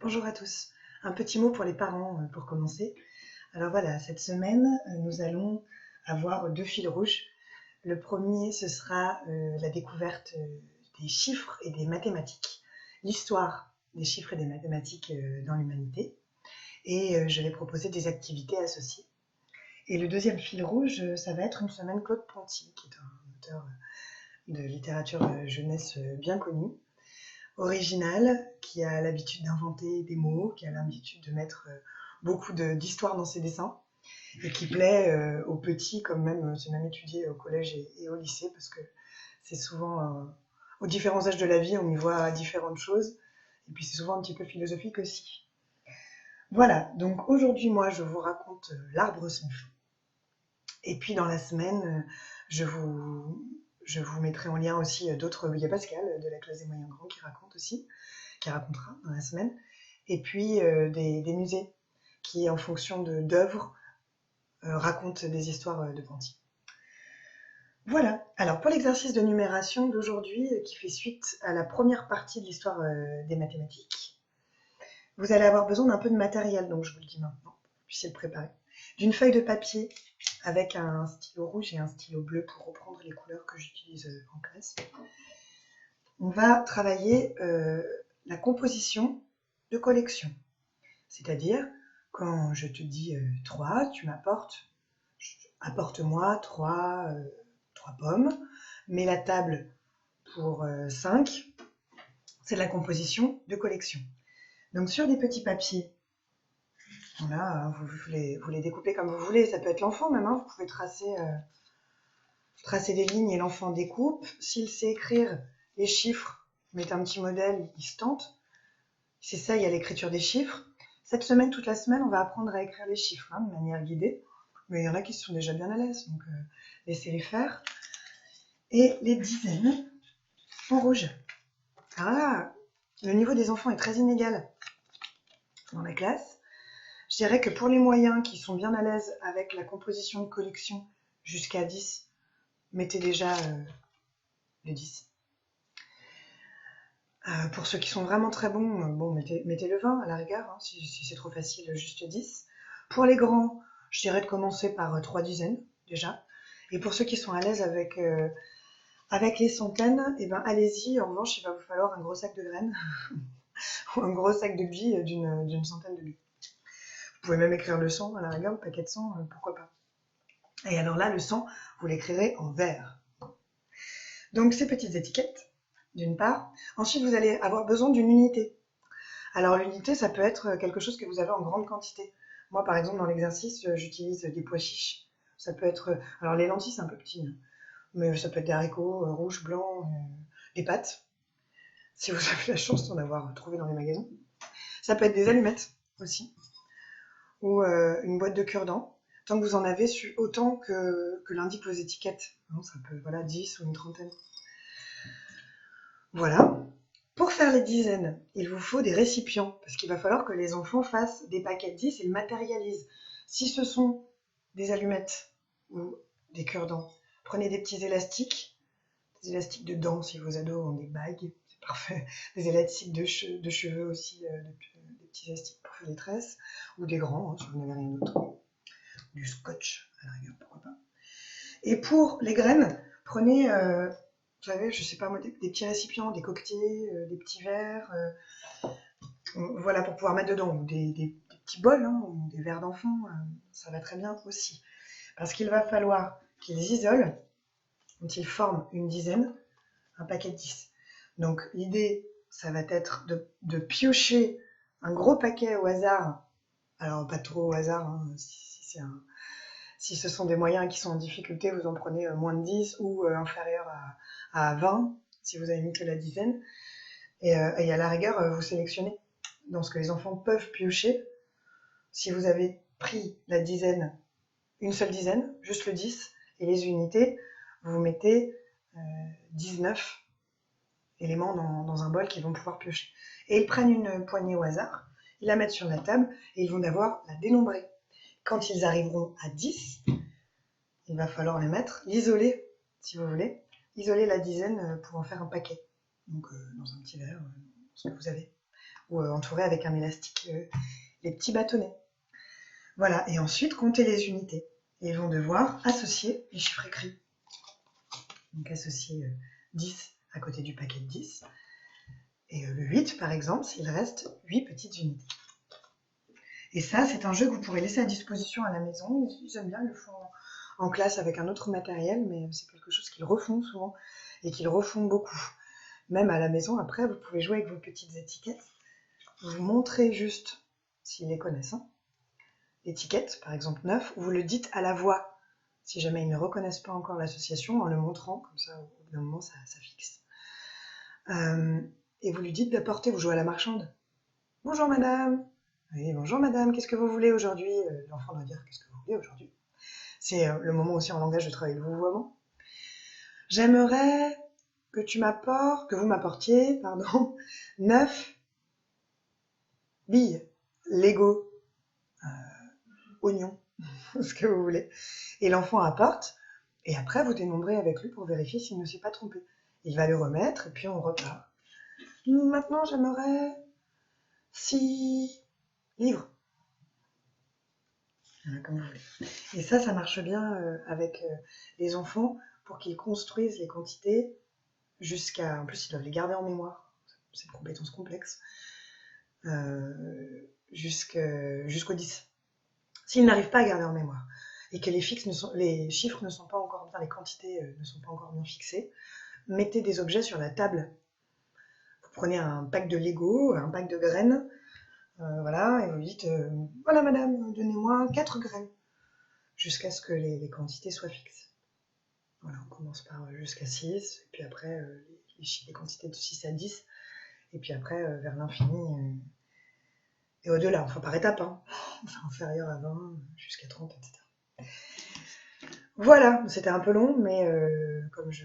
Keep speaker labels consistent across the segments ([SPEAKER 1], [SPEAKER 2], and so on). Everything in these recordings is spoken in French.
[SPEAKER 1] Bonjour à tous. Un petit mot pour les parents pour commencer. Alors voilà, cette semaine, nous allons avoir deux fils rouges. Le premier, ce sera la découverte des chiffres et des mathématiques, l'histoire des chiffres et des mathématiques dans l'humanité. Et je vais proposer des activités associées. Et le deuxième fil rouge, ça va être une semaine Claude Ponty, qui est un auteur de littérature jeunesse bien connu, original, qui a l'habitude d'inventer des mots, qui a l'habitude de mettre beaucoup d'histoire dans ses dessins, et qui plaît aux petits, comme même, c'est même étudié au collège et au lycée, parce que c'est souvent, aux différents âges de la vie, on y voit différentes choses, et puis c'est souvent un petit peu philosophique aussi. Voilà, donc aujourd'hui, moi, je vous raconte l'arbre sans fond. Et puis dans la semaine, je vous, je vous mettrai en lien aussi d'autres. Il y a Pascal de la classe des moyens grands qui raconte aussi, qui racontera dans la semaine. Et puis des musées qui, en fonction d'œuvres, racontent des histoires de Ponty. Voilà. Alors pour l'exercice de numération d'aujourd'hui, qui fait suite à la première partie de l'histoire des mathématiques, vous allez avoir besoin d'un peu de matériel, donc je vous le dis maintenant, pour que vous puissiez le préparer. D'une feuille de papier avec un stylo rouge et un stylo bleu pour reprendre les couleurs que j'utilise en classe. On va travailler la composition de collection. C'est-à-dire, quand je te dis 3, tu m'apportes, apporte-moi 3 pommes, mets la table pour 5, c'est la composition de collection. Donc sur des petits papiers, voilà, vous les découpez comme vous voulez, ça peut être l'enfant même, hein, vous pouvez tracer des lignes et l'enfant découpe. S'il sait écrire les chiffres, mettez un petit modèle, il se tente. C'est ça, il y a l'écriture des chiffres. Cette semaine, toute la semaine, on va apprendre à écrire les chiffres de manière guidée. Mais il y en a qui sont déjà bien à l'aise, donc laissez-les faire. Et les dizaines en rouge. Ah, le niveau des enfants est très inégal dans la classe. Je dirais que pour les moyens qui sont bien à l'aise avec la composition de collection jusqu'à 10, mettez déjà le 10. Pour ceux qui sont vraiment très bons, mettez le 20 à la rigueur, hein, si c'est trop facile, juste 10. Pour les grands, je dirais de commencer par 3 dizaines déjà. Et pour ceux qui sont à l'aise avec les centaines, eh ben, allez-y. En revanche, il va vous falloir un gros sac de graines ou un gros sac de billes d'une centaine de billes. Vous pouvez même écrire le 100 à la rigueur, le paquet de 100, pourquoi pas. Et alors là, le 100, vous l'écrirez en vert. Donc ces petites étiquettes, d'une part. Ensuite, vous allez avoir besoin d'une unité. Alors l'unité, ça peut être quelque chose que vous avez en grande quantité. Moi, par exemple, dans l'exercice, j'utilise des pois chiches. Ça peut être... Alors les lentilles, c'est un peu petit, hein, mais ça peut être des haricots rouges, blancs, des pâtes, si vous avez la chance d'en avoir trouvé dans les magasins. Ça peut être des allumettes aussi, ou une boîte de cure-dents. Tant que vous en avez autant que l'indiquent vos étiquettes. Non, ça peut, voilà, 10 ou une trentaine. Voilà. Pour faire les dizaines, il vous faut des récipients, parce qu'il va falloir que les enfants fassent des paquets de 10 et le matérialisent. Si ce sont des allumettes ou des cure-dents, prenez des petits élastiques, des élastiques de dents si vos ados ont des bagues, c'est parfait. Des élastiques de cheveux aussi, des petits élastiques pour faire des tresses, ou des grands, hein, si vous n'avez rien d'autre. Du scotch, à la rigueur, pourquoi pas. Et pour les graines, prenez, vous savez, je sais pas moi, des petits récipients, des coquetiers, des petits verres, voilà, pour pouvoir mettre dedans, ou des petits bols, hein, ou des verres d'enfant, ça va très bien aussi. Parce qu'il va falloir qu'ils isolent, quand ils forment une dizaine, un paquet de 10. Donc l'idée, ça va être de piocher un gros paquet au hasard, alors pas trop au hasard, hein, si ce sont des moyens qui sont en difficulté, vous en prenez moins de 10 ou inférieur à 20, si vous avez mis que la dizaine. Et à la rigueur, vous sélectionnez dans ce que les enfants peuvent piocher. Si vous avez pris la dizaine, une seule dizaine, juste le 10, et les unités, vous mettez 19 éléments dans un bol qu'ils vont pouvoir piocher. Et ils prennent une poignée au hasard, ils la mettent sur la table et ils vont devoir la dénombrer. Quand ils arriveront à 10, il va falloir les mettre, l'isoler, si vous voulez, isoler la dizaine pour en faire un paquet. Donc dans un petit verre, ce que vous avez. ou entouré avec un élastique les petits bâtonnets. Voilà, et ensuite compter les unités. Et ils vont devoir associer les chiffres écrits. Donc associer 10 à côté du paquet de 10. Et le 8, par exemple, s'il reste 8 petites unités. Et ça, c'est un jeu que vous pourrez laisser à disposition à la maison. Ils aiment bien, ils le font en classe avec un autre matériel, mais c'est quelque chose qu'ils refont souvent et qu'ils refont beaucoup. Même à la maison, après, vous pouvez jouer avec vos petites étiquettes. Vous montrez juste, s'ils les connaissent, hein, l'étiquette, par exemple 9, ou vous le dites à la voix, si jamais ils ne reconnaissent pas encore l'association, en le montrant, comme ça, au bout d'un moment, ça fixe. Et vous lui dites d'apporter, vous jouez à la marchande. Bonjour madame. Oui, bonjour madame, qu'est-ce que vous voulez aujourd'hui? L'enfant doit dire qu'est-ce que vous voulez aujourd'hui. C'est le moment aussi en langage de travail de vouvoiement. J'aimerais que vous m'apportiez, 9 billes, Lego, oignons, ce que vous voulez. Et l'enfant apporte, et après vous dénombrez avec lui pour vérifier s'il ne s'est pas trompé. Il va le remettre, et puis on repart. Maintenant, j'aimerais 6 livres. Voilà, comme vous voulez. Et ça marche bien avec les enfants pour qu'ils construisent les quantités jusqu'à... En plus, ils doivent les garder en mémoire. C'est une compétence complexe. Jusqu'au 10. S'ils n'arrivent pas à garder en mémoire et que les chiffres ne sont pas encore bien, les quantités ne sont pas encore bien fixées, mettez des objets sur la table. Vous prenez un pack de Lego, un pack de graines, voilà, et vous dites voilà madame, donnez-moi 4 graines, jusqu'à ce que les quantités soient fixes. Voilà, on commence par jusqu'à 6, et puis après les quantités de 6 à 10, et puis après vers l'infini, et au-delà, enfin par étapes, hein. Enfin inférieur à 20, jusqu'à 30, etc. Voilà, c'était un peu long, mais comme je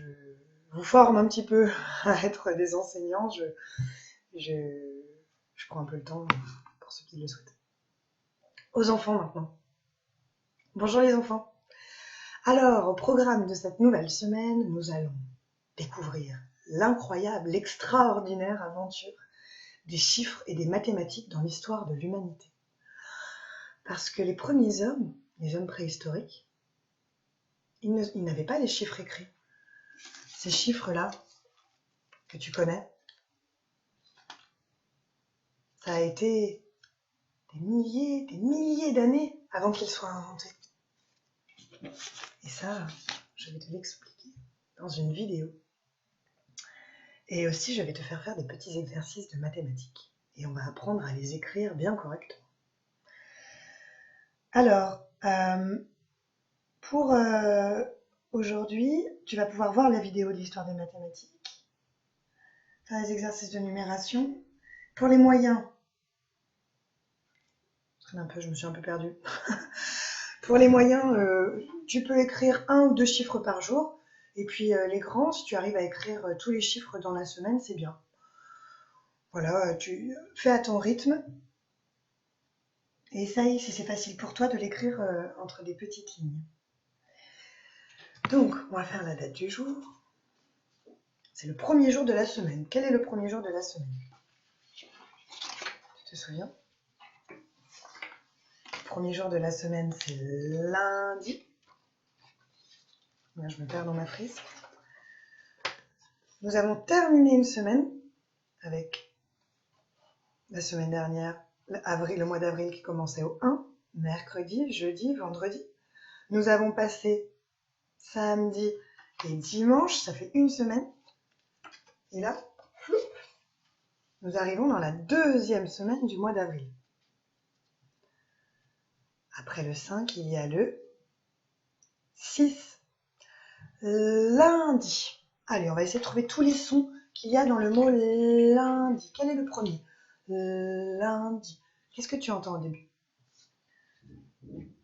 [SPEAKER 1] vous forme un petit peu à être des enseignants, je prends un peu le temps pour ceux qui le souhaitent. Aux enfants maintenant. Bonjour les enfants. Alors, au programme de cette nouvelle semaine, nous allons découvrir l'incroyable, l'extraordinaire aventure des chiffres et des mathématiques dans l'histoire de l'humanité. Parce que les premiers hommes, les hommes préhistoriques, ils n'avaient pas les chiffres écrits. Ces chiffres-là, que tu connais, ça a été des milliers d'années avant qu'ils soient inventés. Et ça, je vais te l'expliquer dans une vidéo. Et aussi, je vais te faire des petits exercices de mathématiques. Et on va apprendre à les écrire bien correctement. Alors, pour aujourd'hui, tu vas pouvoir voir la vidéo de l'histoire des mathématiques, faire les exercices de numération. Pour les moyens, je me suis un peu perdue. Pour les moyens, tu peux écrire 1 ou 2 chiffres par jour. Et puis les grands, si tu arrives à écrire tous les chiffres dans la semaine, c'est bien. Voilà, tu fais à ton rythme. Et essaye, si c'est facile pour toi, de l'écrire entre des petites lignes. Donc, on va faire la date du jour. C'est le premier jour de la semaine. Quel est le premier jour de la semaine? Tu te souviens? Le premier jour de la semaine, c'est lundi. Là, je me perds dans ma frise. Nous avons terminé une semaine avec la semaine dernière, le mois d'avril qui commençait au 1, mercredi, jeudi, vendredi. Nous avons passé samedi et dimanche, ça fait une semaine. Et là, floup, nous arrivons dans la deuxième semaine du mois d'avril. Après le 5, il y a le 6. Lundi. Allez, on va essayer de trouver tous les sons qu'il y a dans le mot lundi. Quel est le premier? Lundi. Qu'est-ce que tu entends au début?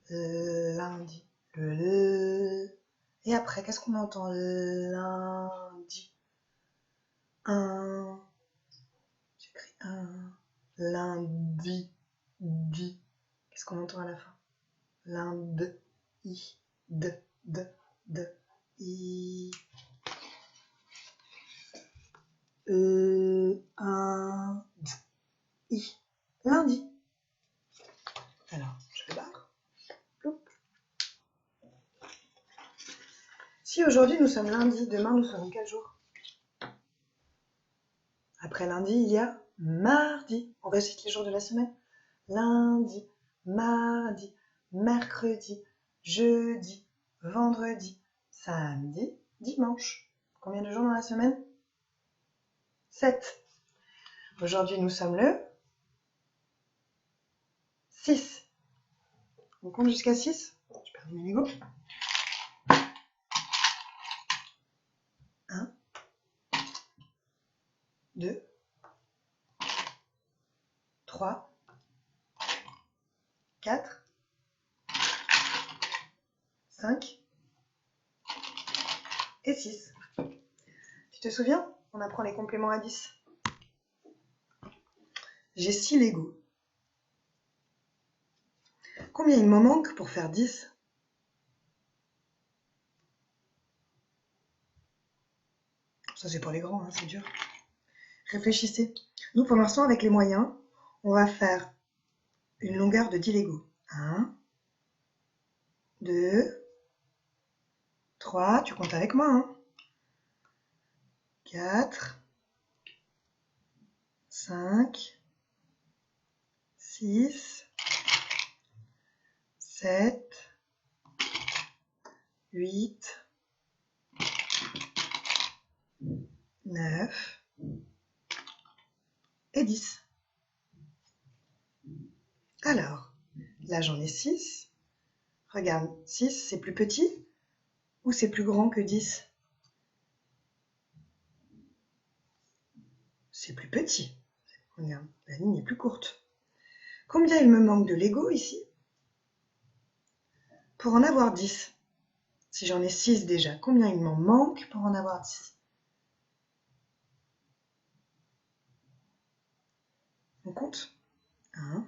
[SPEAKER 1] Lundi. Le L. Et après, qu'est-ce qu'on entend? Lundi. Un. J'écris un. Lundi. Di. Qu'est-ce qu'on entend à la fin? Lundi. I. D. I. Un. D. lundi. Alors, je barre. Ploup. Si aujourd'hui nous sommes lundi, demain nous serons quel jour? Après lundi, il y a mardi. On récite les jours de la semaine. Lundi, mardi, mercredi, jeudi, vendredi, samedi, dimanche. Combien de jours dans la semaine? 7. Aujourd'hui, nous sommes le 6. On compte jusqu'à 6. J'ai perdu mes Lego. 1, 2, 3, 4, 5 et 6. Tu te souviens? On apprend les compléments à 10. J'ai 6 Lego. Combien il m'en manque pour faire 10? Ça, c'est pour les grands, hein, c'est dur. Réfléchissez. Nous, pour l'instant, avec les moyens, on va faire une longueur de 10 Lego. 1, 2, 3, tu comptes avec moi, hein. 4, 5, 6, 7, 8, 9 et 10. Alors, là j'en ai 6. Regarde, 6 c'est plus petit ou c'est plus grand que 10? C'est plus petit. Regarde, la ligne est plus courte. Combien il me manque de Lego ici pour en avoir 10? Si j'en ai 6 déjà, combien il m'en manque pour en avoir 10? On compte. 1,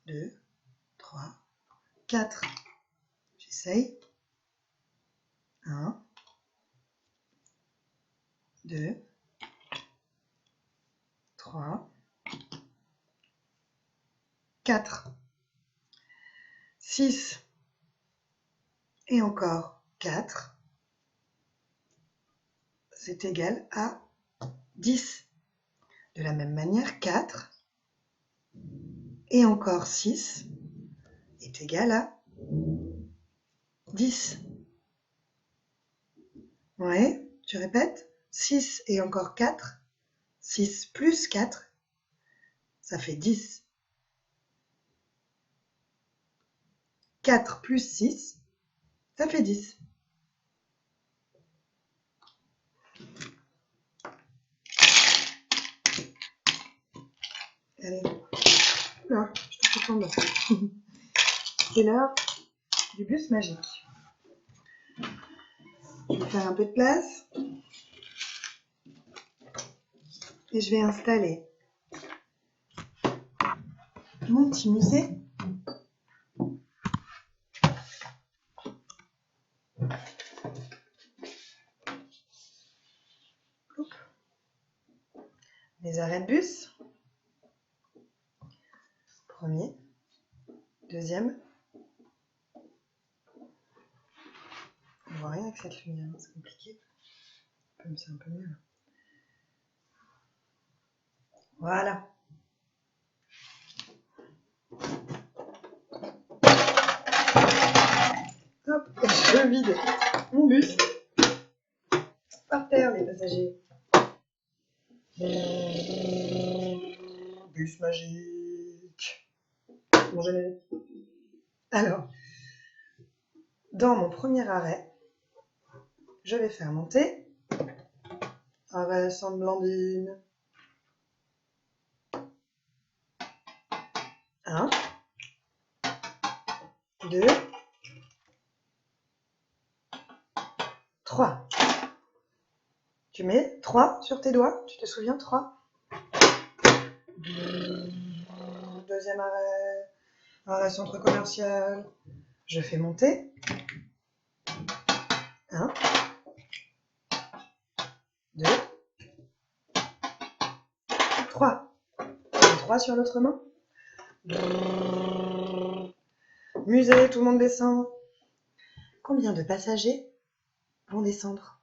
[SPEAKER 1] 2, 3, 4. J'essaye. 1, 2, 3, 4. 6 et encore 4, c'est égal à 10. De la même manière, 4 et encore 6 est égal à 10. Ouais, tu répètes. 6 et encore 4. 6 plus 4, ça fait 10. 4 plus 6, ça fait 10. Allez, là, je te fais tomber. C'est l'heure du bus magique. Je vais faire un peu de place. Et je vais installer mon petit musée. Les arrêts de bus. Premier, deuxième. On voit rien avec cette lumière, c'est compliqué. Comme c'est un peu mieux. Voilà. Hop, je vide mon bus. Par terre, les passagers. Bus magique. Mon générique. Alors, dans mon premier arrêt, je vais faire monter arrêt Sainte-Blandine. 1, 2, 3. Tu mets 3 sur tes doigts, tu te souviens? 3. Deuxième arrêt, arrêt centre commercial. Je fais monter. 1, 2, 3. 3 sur l'autre main. Musée, tout le monde descend. Combien de passagers vont descendre?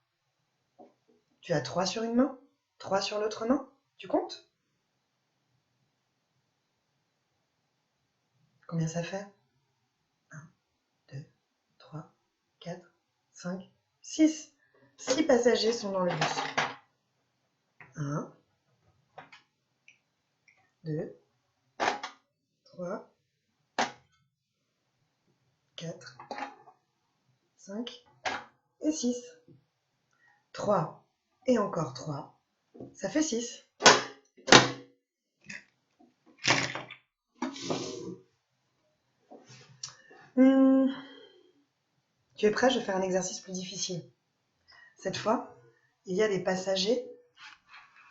[SPEAKER 1] Tu as 3 sur une main, 3 sur l'autre main. Tu comptes? Combien ça fait? 1, 2, 3, 4, 5, 6. 6 passagers sont dans le bus. 1, 2, 3, 4, 5 et 6. 3 et encore 3, ça fait 6. Tu es prêt? Je vais faire un exercice plus difficile. Cette fois, il y a des passagers.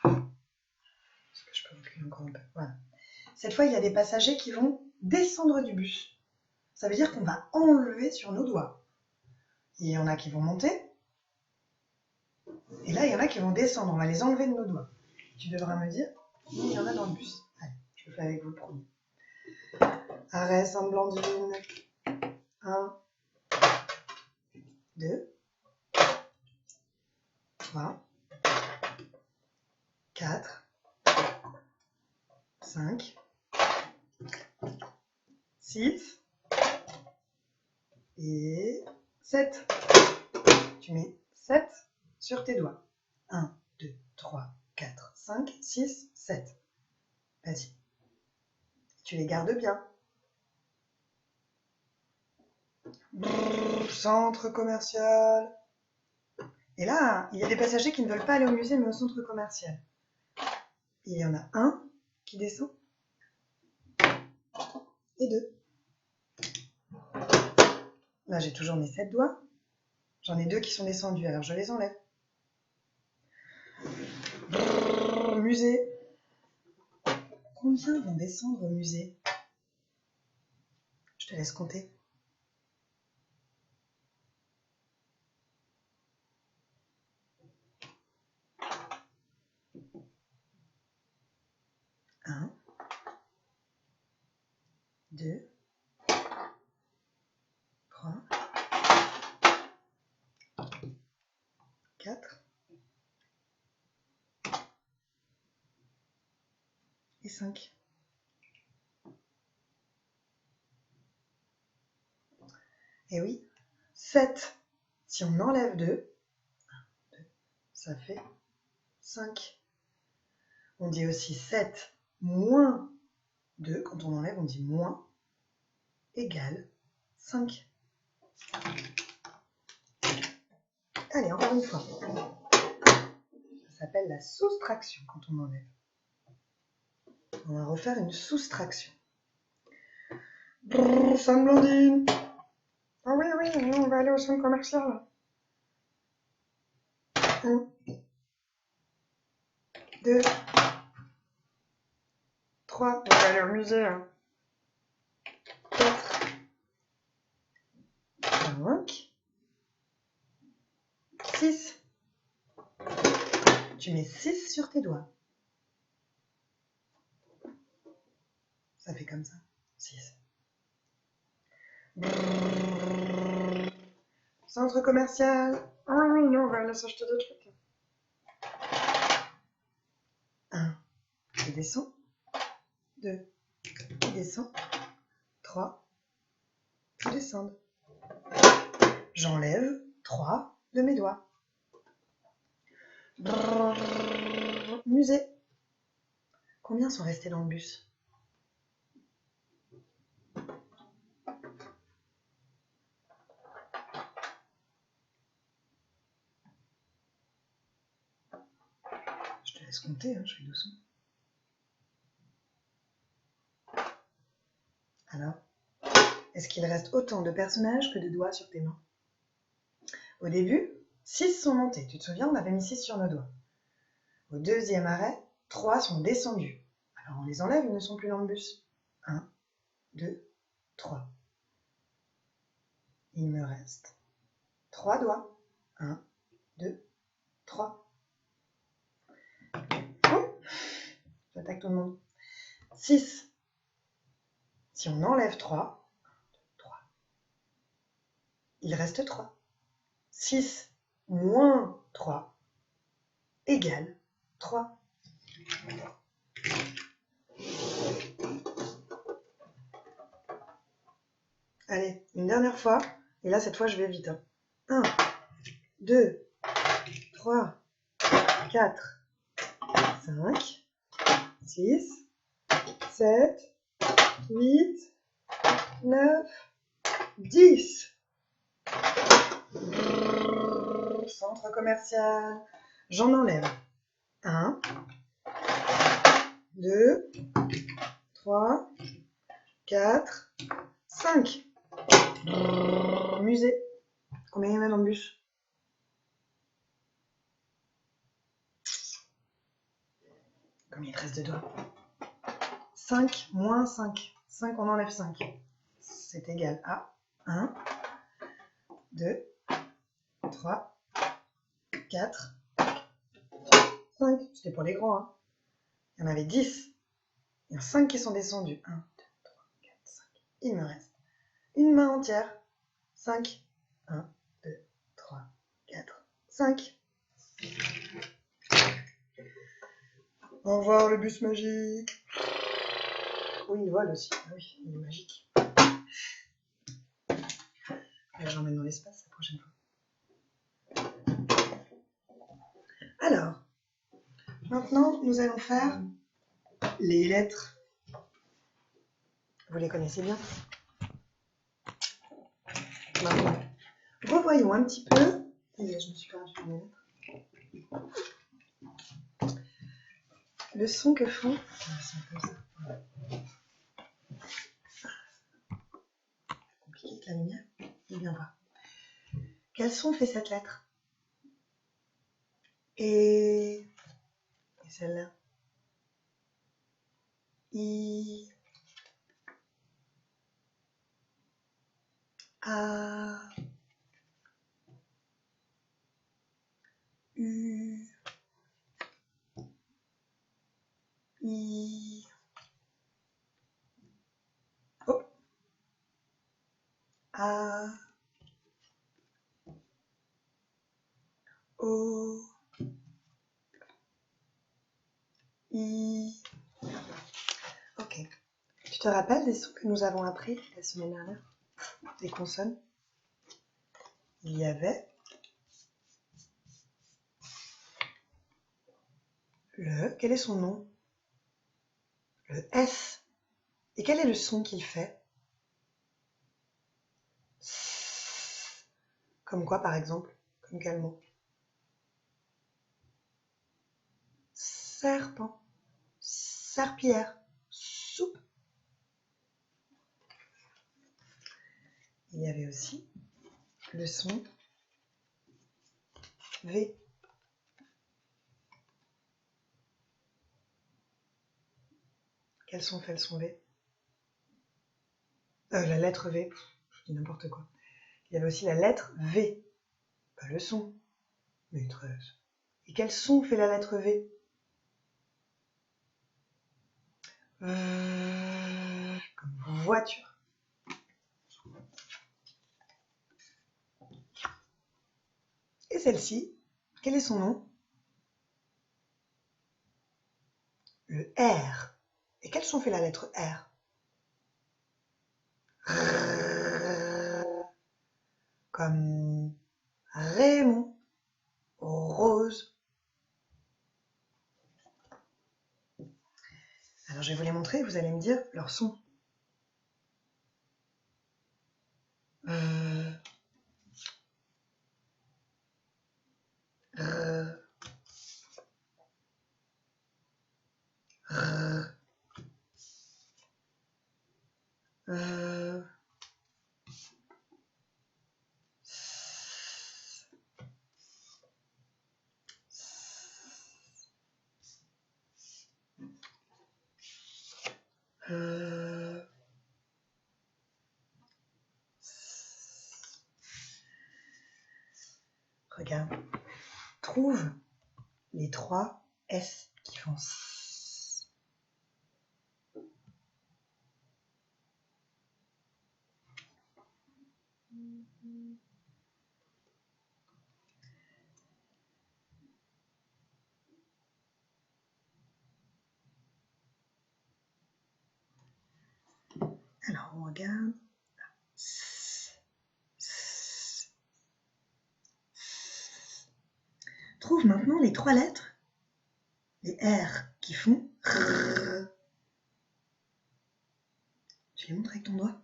[SPEAKER 1] Est-ce que je peux reculer encore un peu? Voilà. Cette fois, il y a des passagers qui vont descendre du bus. Ça veut dire qu'on va enlever sur nos doigts. Il y en a qui vont monter. Et là, il y en a qui vont descendre. On va les enlever de nos doigts. Tu devras me dire combien il y en a dans le bus. Allez, je le fais avec vous le premier. Arrête, Sainte-Blandine. 1, 2, 3, 4, 5, 6 et 7. Tu mets 7 sur tes doigts. 1, 2, 3, 4, 5, 6, 7. Vas-y. Tu les gardes bien. Brrr, centre commercial. Et là, il y a des passagers qui ne veulent pas aller au musée, mais au centre commercial. Il y en a un qui descend. Et 2. Là, j'ai toujours mes 7 doigts. J'en ai 2 qui sont descendus, alors je les enlève. Brrr, musée. Combien vont descendre au musée? Je te laisse compter. 1, 2, 3, 4 et 5. Et oui, 7. Si on enlève 2, ça fait 5. On dit aussi 7 moins 2. Quand on enlève, on dit moins égale 5. Allez, encore une fois. Ça s'appelle la soustraction quand on enlève. On va refaire une soustraction. Brrr, Sainte-Blandine. Ah oui, on va aller au centre commercial. 1, 2, 3, on va aller au musée. 4, 5, 6. Tu mets 6 sur tes doigts. Ça fait comme ça. 6. Brrr. Centre commercial. Ah oui, non, on va aller s'acheter des trucs. 1, il descend. 2, il descend. 3, ils descendent. J'enlève 3 de mes doigts. Brrr. Musée. Combien sont restés dans le bus? Je te laisse compter, hein, je fais doucement. Alors, est-ce qu'il reste autant de personnages que de doigts sur tes mains? Au début, 6 sont montés. Tu te souviens, on avait mis 6 sur nos doigts. Au deuxième arrêt, 3 sont descendus. Alors on les enlève, ils ne sont plus dans le bus. 1, 2, 3. Il me reste 3 doigts. 1, 2, 3. Oh, j'attaque tout le monde. 6. Si on enlève 3, 3. Il reste 3. 6 moins 3 égale 3. Allez, une dernière fois. Et là, cette fois, je vais vite. 1, 2, 3, 4, 5, 6, 7, 8, 9, 10. Centre commercial. J'en enlève 1, 2, 3, 4, 5. Musée. Combien il y en a dans le bus? Combien il te reste de doigts? 5 moins 5. 5, on enlève 5. C'est égal à 1, 2, 3, 4, 5. C'était pour les grands. Hein. Il y en avait 10. Il y en a 5 qui sont descendus. 1, 2, 3, 4, 5. Il me reste une main entière. 5. 1, 2, 3, 4, 5. Au revoir le bus magique. Oui, il vole aussi. Ah oui, il est magique. Là, j'emmène dans l'espace la prochaine fois. Alors, maintenant, nous allons faire les lettres. Vous les connaissez bien. Maintenant, revoyons un petit peu. Je me suis perdue dans mes lettres. Le son que font. C'est comme ça. Compliqué avec la lumière. Et bien voir. Quel son fait cette lettre? Et celle-là. I. A. U. I. Oh. A. O. I. Ok. Tu te rappelles des sons que nous avons appris la semaine dernière? Des consonnes? Il y avait le... Quel est son nom? Le S. Et quel est le son qu'il fait? Comme quoi, par exemple? Comme quel mot? Serpent. Serpillière. Soupe. Il y avait aussi le son V. Quel son fait le son V? La lettre V. Je dis n'importe quoi. Il y avait aussi la lettre V. Pas le son. Maîtresse. Et quel son fait la lettre V? Comme voiture. Et celle-ci, quel est son nom? Le R. Et quel son fait la lettre R? Comme Raymond, Rose. Alors je vais vous les montrer, vous allez me dire leur son. Regarde. Trouve les 3 S qui font S. Alors, on regarde. Trouve maintenant les 3 lettres, les R qui font R. Tu les montres avec ton doigt.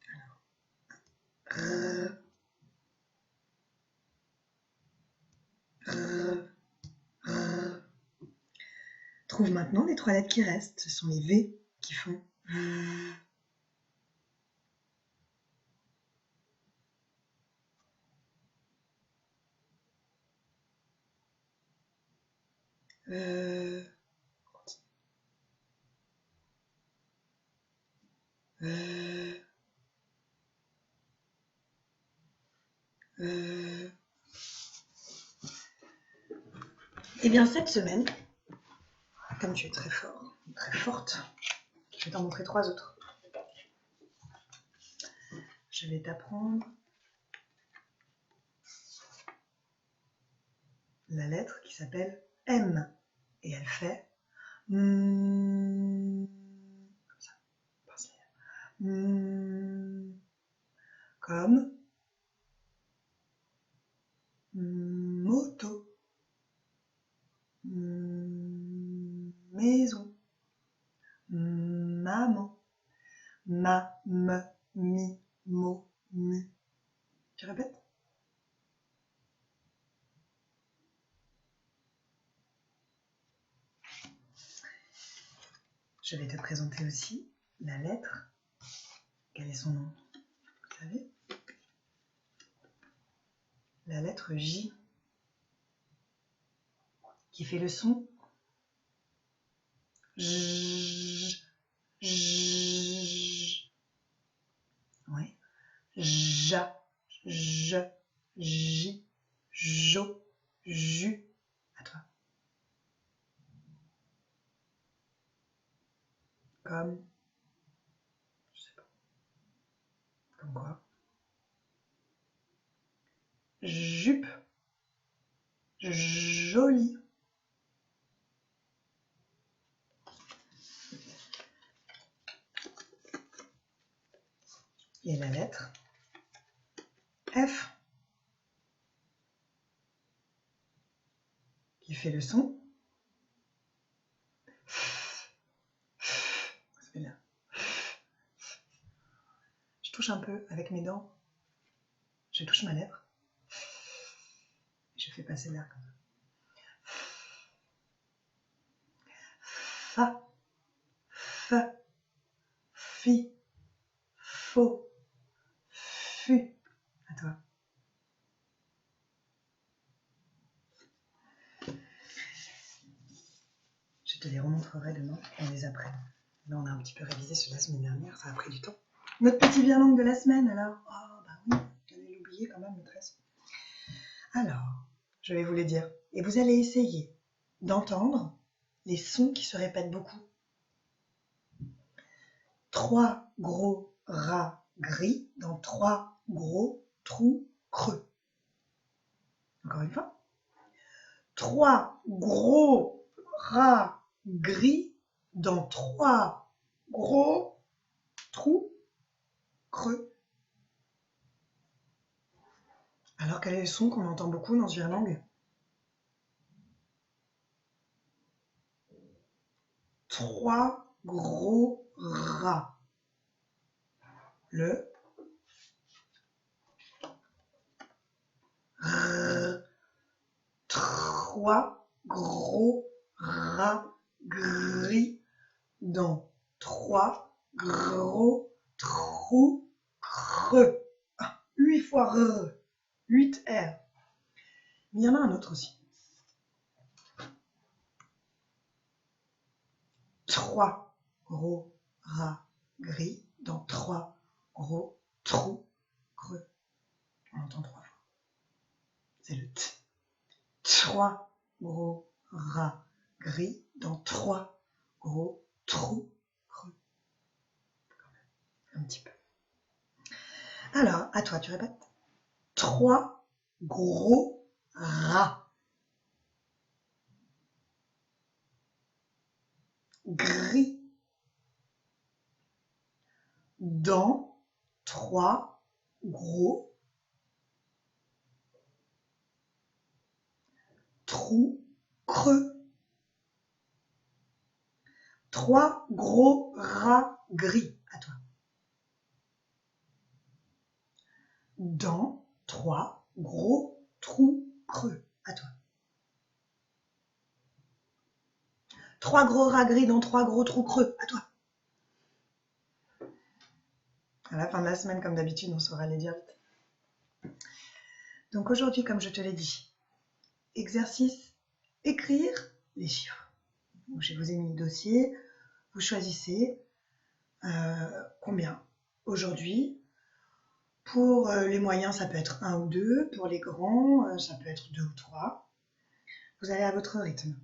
[SPEAKER 1] Alors, Trouve maintenant les 3 lettres qui restent. Ce sont les V qui font V. Eh bien, cette semaine, comme tu es très fort, très forte, je vais t'en montrer 3 autres. Je vais t'apprendre la lettre qui s'appelle M. Et elle fait comme ça. Comme moto. Maison. Maman. Ma, me, mi, mo, mu. Tu répètes? Je vais te présenter aussi la lettre. Quel est son nom? Vous savez? La lettre J, qui fait le son J. J. Oui. Ja, je, J, jo, ju. À toi. Comme, je sais pas. Comme quoi? Jupe, joli. Et la lettre F, qui fait le son. C'est bien. Je touche un peu avec mes dents. Je touche ma lèvre. Je fais passer l'air comme ça. Fa, fe, fi, faux, fu. À toi. Je te les remontrerai demain. On les apprend. Là, on a un petit peu révisé sur la semaine dernière. Ça a pris du temps. Notre petit bien langue de la semaine, alors. Oh, bah oui, j'allais l'oublier quand même, maîtresse. Alors, je vais vous les dire. Et vous allez essayer d'entendre les sons qui se répètent beaucoup. 3 gros rats gris dans 3 gros trous creux. Encore une fois. 3 gros rats gris dans 3 gros trous creux. Alors, quel est le son qu'on entend beaucoup dans ce langue? 3 gros rats. Le R. 3 gros rats gris dans 3 gros trous creux. 8 fois R. 8 R. Mais il y en a un autre aussi. 3 gros rats gris dans 3 gros trous creux. On entend 3 fois. C'est le T. 3 gros rats gris dans 3 gros trous creux. Un petit peu. Alors, à toi, tu répètes. 3 gros rats. Gris. Dans 3 gros trous creux. 3 gros rats gris. À toi. Dans 3 gros trous creux. À toi. 3 gros rats gris dans 3 gros trous creux. À toi. À la fin de la semaine, comme d'habitude, on saura les dire vite. Donc aujourd'hui, comme je te l'ai dit, exercice, écrire les chiffres. Donc, je vous ai mis le dossier, vous choisissez combien. Aujourd'hui, pour les moyens, ça peut être 1 ou 2, pour les grands, ça peut être 2 ou 3. Vous allez à votre rythme.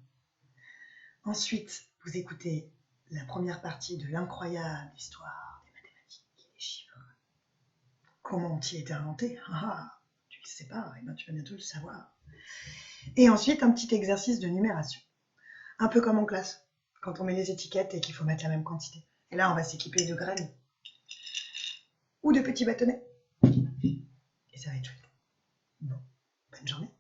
[SPEAKER 1] Ensuite, vous écoutez la première partie de l'incroyable histoire des mathématiques et des chiffres. Comment ont-ils été inventés? Tu ne le sais pas, et ben tu vas bientôt le savoir. Et ensuite, un petit exercice de numération. Un peu comme en classe, quand on met les étiquettes et qu'il faut mettre la même quantité. Et là, on va s'équiper de graines ou de petits bâtonnets. Et ça va être chouette. Bon, bonne journée.